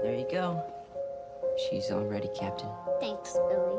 There you go. She's all ready, Captain. Thanks, Billy.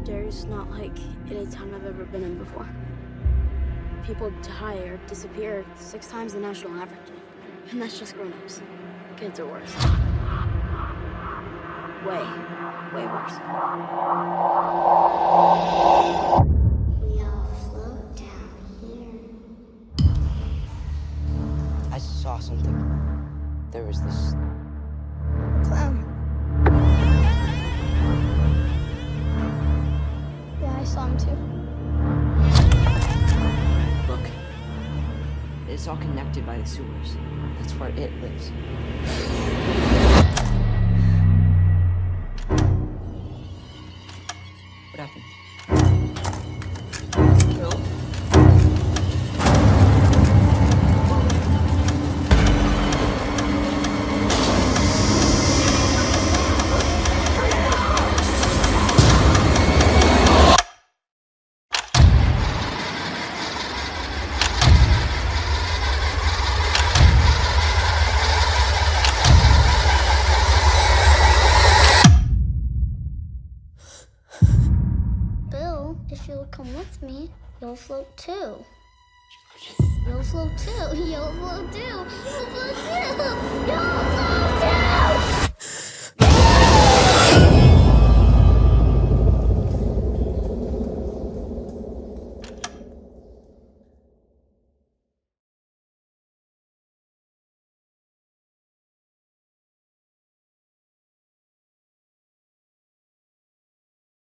Derry's not like any town I've ever been in before. People die or disappear 6 times the national average. And that's just grown-ups. Kids are worse. Way, way worse. We all float down here. I saw something. There was this Clown. Yeah, I saw him too. look. It's all connected by the sewers. That's where it lives. What happened? Killed? Bill, if you'll come with me, you'll float too. You'll float too. You'll float too. You'll float too. You'll float too.